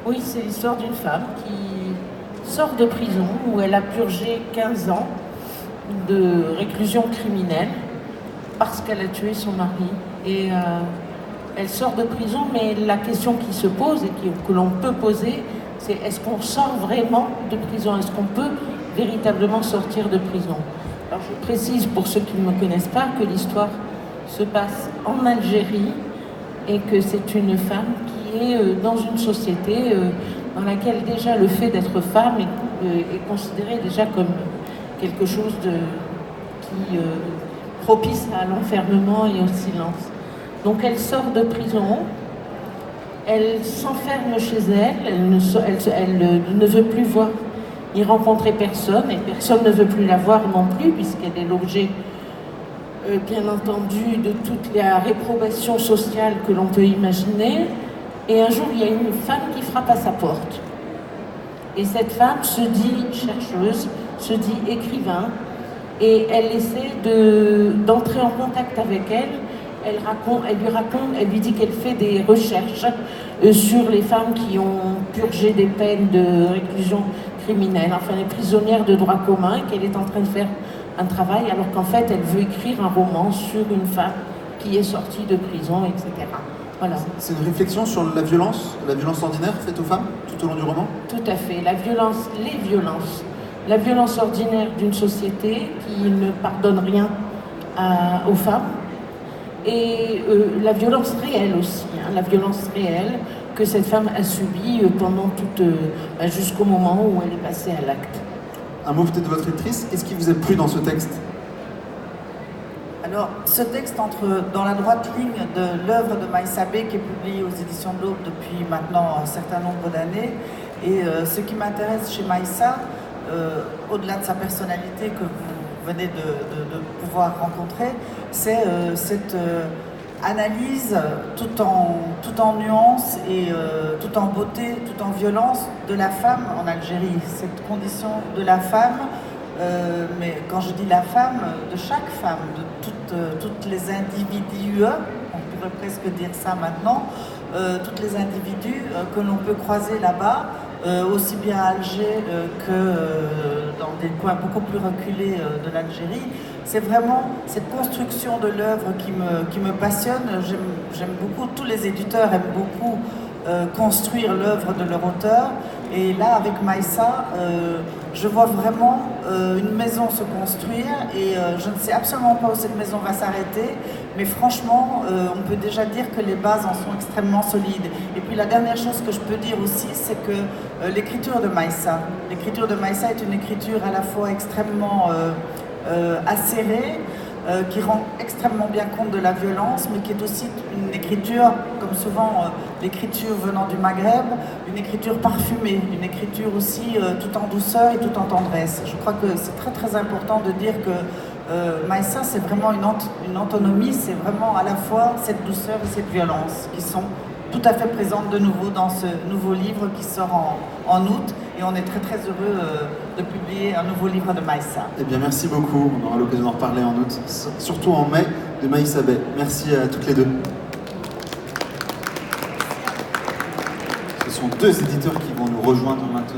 Oui, c'est l'histoire d'une femme qui sort de prison où elle a purgé 15 ans de réclusion criminelle parce qu'elle a tué son mari. Et elle sort de prison, mais la question qui se pose et que l'on peut poser, c'est est-ce qu'on sort vraiment de prison? Est-ce qu'on peut véritablement sortir de prison? Alors je précise pour ceux qui ne me connaissent pas que l'histoire se passe en Algérie et que c'est une femme qui est dans une société dans laquelle déjà le fait d'être femme est considéré déjà comme quelque chose qui propice à l'enfermement et au silence. Donc elle sort de prison, elle s'enferme chez elle, elle ne veut plus voir ni rencontrer personne, et personne ne veut plus la voir non plus, puisqu'elle est l'objet, bien entendu, de toute la réprobation sociale que l'on peut imaginer. Et un jour, il y a une femme qui frappe à sa porte. Et cette femme se dit chercheuse, se dit écrivain, et elle essaie d'entrer en contact avec elle. Elle lui dit qu'elle fait des recherches sur les femmes qui ont purgé des peines de réclusion criminelle, enfin les prisonnières de droit commun, et qu'elle est en train de faire un travail, alors qu'en fait elle veut écrire un roman sur une femme qui est sortie de prison, etc. Voilà. C'est une réflexion sur la violence ordinaire faite aux femmes tout au long du roman? Tout à fait, la violence ordinaire d'une société qui ne pardonne rien aux femmes, et la violence réelle aussi, la violence réelle que cette femme a subie pendant jusqu'au moment où elle est passée à l'acte. Un mot peut-être de votre lectrice, qu'est-ce qui vous a plu dans ce texte? Alors, ce texte entre dans la droite ligne de l'œuvre de Maïssa B, qui est publiée aux éditions de l'Aube depuis maintenant un certain nombre d'années. Et ce qui m'intéresse chez Maïssa, au-delà de sa personnalité que vous venez de pouvoir rencontrer, c'est cette analyse tout en nuances et tout en beauté, tout en violence de la femme en Algérie. Cette condition de la femme, mais quand je dis la femme, de chaque femme, de toutes les individus, on pourrait presque dire ça maintenant, toutes les individus que l'on peut croiser là-bas, aussi bien à Alger que dans des coins beaucoup plus reculés de l'Algérie. C'est vraiment cette construction de l'œuvre qui me passionne. J'aime beaucoup, tous les éditeurs aiment beaucoup construire l'œuvre de leur auteur. Et là, avec Maïssa, je vois vraiment une maison se construire et je ne sais absolument pas où cette maison va s'arrêter, mais franchement, on peut déjà dire que les bases en sont extrêmement solides. Et puis la dernière chose que je peux dire aussi, c'est que l'écriture de Maïssa est une écriture à la fois extrêmement acérée, qui rend extrêmement bien compte de la violence, mais qui est aussi une écriture, comme souvent l'écriture venant du Maghreb, une écriture parfumée, une écriture aussi tout en douceur et tout en tendresse. Je crois que c'est très très important de dire que Maïssa, c'est vraiment une antinomie, c'est vraiment à la fois cette douceur et cette violence qui sont tout à fait présentes de nouveau dans ce nouveau livre qui sort en août, et on est très très heureux de publier un nouveau livre de Maïssa. Eh bien merci beaucoup, on aura l'occasion d'en reparler en août, surtout en mai, de Maïssa B. Merci à toutes les deux. Ce sont deux éditeurs qui vont nous rejoindre maintenant.